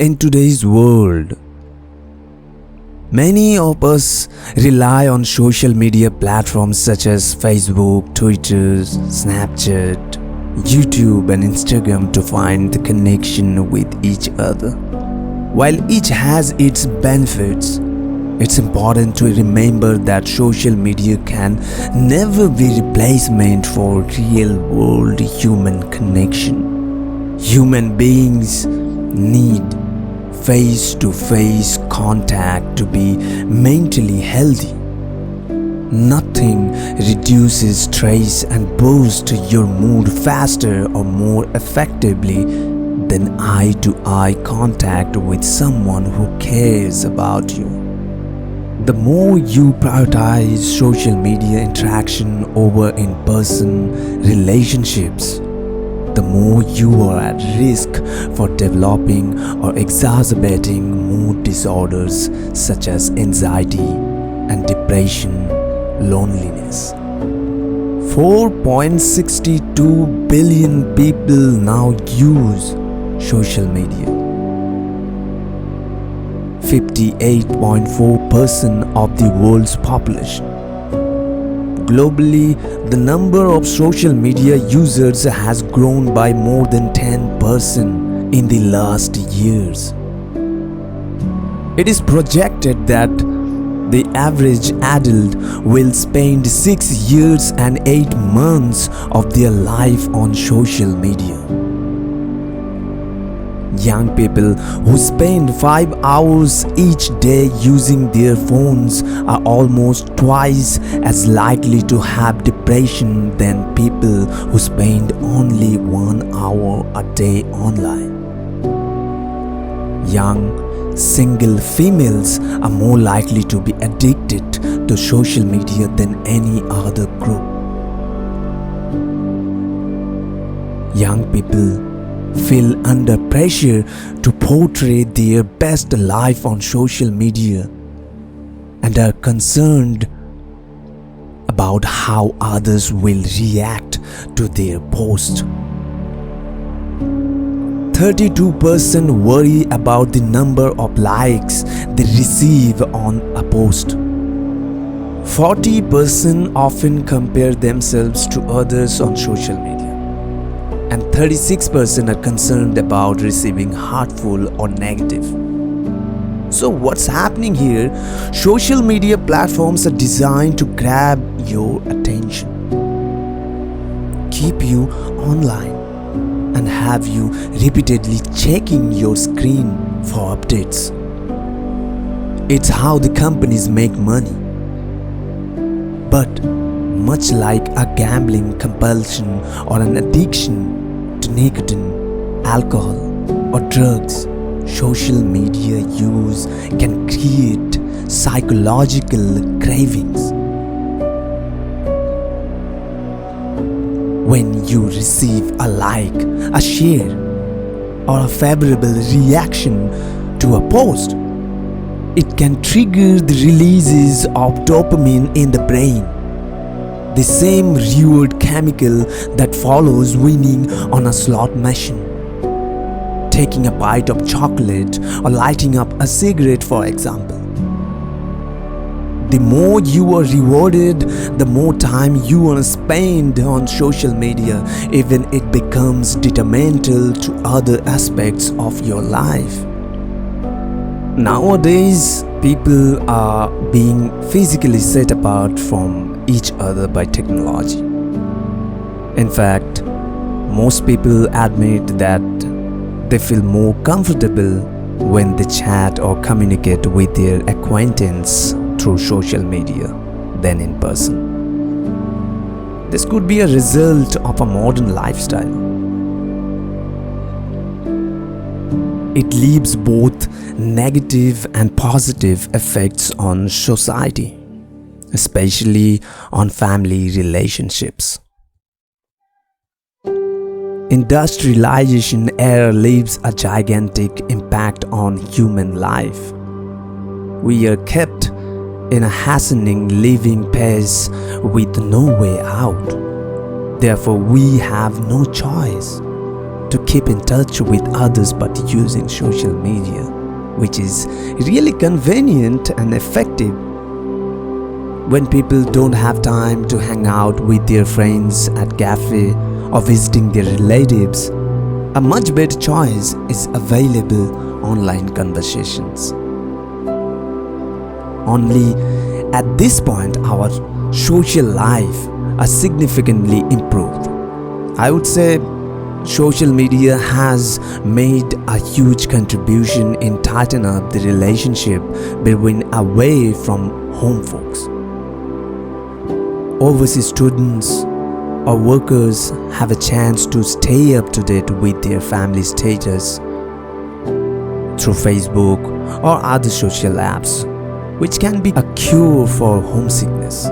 In today's world, many of us rely on social media platforms such as Facebook, Twitter, Snapchat, YouTube and Instagram to find the connection with each other. While each has its benefits, it's important to remember that social media can never be replacement for real-world human connection. Human beings need face-to-face contact to be mentally healthy. Nothing reduces stress and boosts your mood faster or more effectively than eye-to-eye contact with someone who cares about you. The more you prioritize social media interaction over in-person relationships, the more you are at risk for developing or exacerbating mood disorders such as anxiety and depression, loneliness. 4.62 billion people now use social media. 58.4% of the world's population. Globally, the number of social media users has grown by more than 10% in the last years. It is projected that the average adult will spend 6 years and 8 months of their life on social media. Young people who spend 5 hours each day using their phones are almost twice as likely to have depression than people who spend only 1 hour a day online. Young, single females are more likely to be addicted to social media than any other group. Young people feel under pressure to portray their best life on social media and are concerned about how others will react to their post. 32% worry about the number of likes they receive on a post. 40% often compare themselves to others on social media. And 36% are concerned about receiving hurtful or negative. So what's happening here? Social media platforms are designed to grab your attention, keep you online, and have you repeatedly checking your screen for updates. It's how the companies make money. But much like a gambling compulsion or an addiction to nicotine, alcohol, or drugs, social media use can create psychological cravings. When you receive a like, a share, or a favorable reaction to a post, it can trigger the releases of dopamine in the brain, the same reward chemical that follows winning on a slot machine. Taking a bite of chocolate or lighting up a cigarette, for example. The more you are rewarded, the more time you want to spend on social media, even it becomes detrimental to other aspects of your life. Nowadays, people are being physically set apart from each other by technology. In fact, most people admit that they feel more comfortable when they chat or communicate with their acquaintance through social media than in person. This could be a result of a modern lifestyle. It leaves both negative and positive effects on society, especially on family relationships. Industrialization era leaves a gigantic impact on human life. We are kept in a hastening living pace with no way out. Therefore, we have no choice to keep in touch with others but using social media, which is really convenient and effective. When people don't have time to hang out with their friends at cafe or visiting their relatives, a much better choice is available: online conversations. Only at this point our social life are significantly improved. I would say social media has made a huge contribution in tightening up the relationship between away from home folks. Overseas students or workers have a chance to stay up to date with their family status through Facebook or other social apps, which can be a cure for homesickness.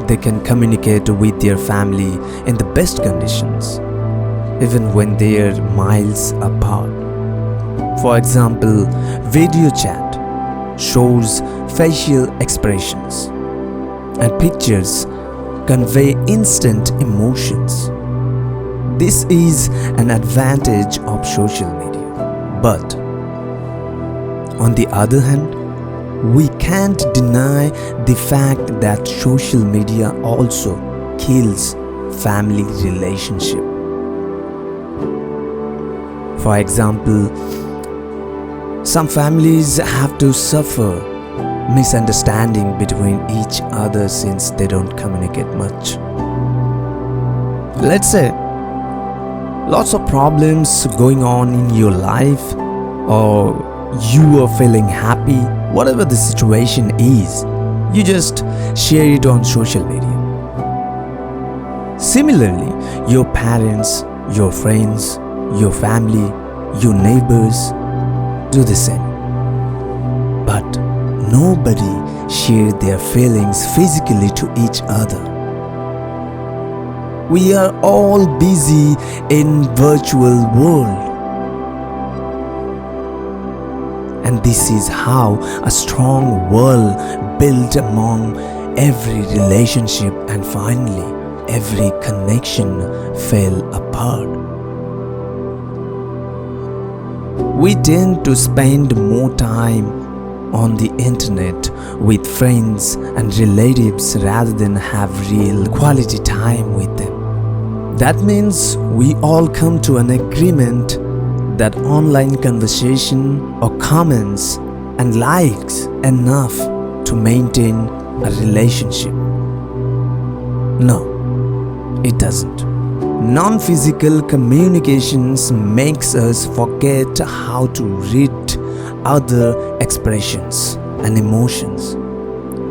They can communicate with their family in the best conditions, even when they are miles apart. For example, video chat shows facial expressions, and pictures convey instant emotions. This is an advantage of social media. But on the other hand, we can't deny the fact that social media also kills family relationship. For example, some families have to suffer misunderstanding between each other since they don't communicate much. Let's say lots of problems going on in your life, or you are feeling happy, whatever the situation is, you just share it on social media. Similarly, your parents, your friends, your family, your neighbors do the same. But nobody shares their feelings physically to each other. We are all busy in virtual world. And this is how a strong wall built among every relationship, and finally every connection fell apart. We tend to spend more time on the internet with friends and relatives rather than have real quality time with them. That means we all come to an agreement that online conversation or comments and likes enough to maintain a relationship. No, it doesn't. Non-physical communications makes us forget how to read other expressions and emotions,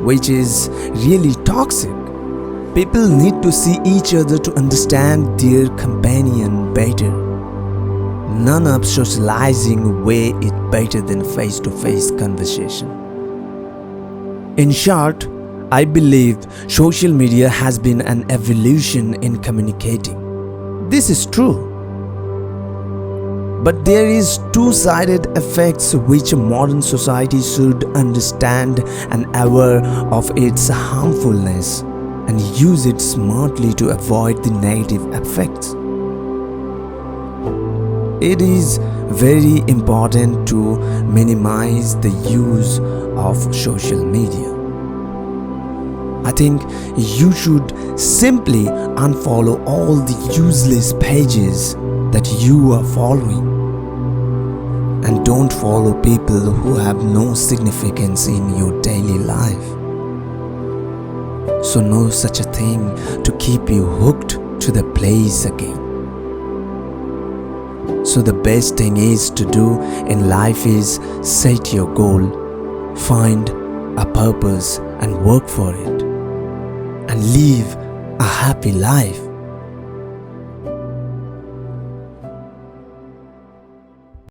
which is really toxic. People need to see each other to understand their companion better. None of socializing way it better than face-to-face conversation. In short, I believe social media has been an evolution in communicating. This is true. But there is two-sided effects which modern society should understand and aware of its harmfulness and use it smartly to avoid the negative effects. It is very important to minimize the use of social media. I think you should simply unfollow all the useless pages that you are following, and don't follow people who have no significance in your daily life. So no such a thing to keep you hooked to the place again. So the best thing is to do in life is set your goal, find a purpose and work for it, and live a happy life.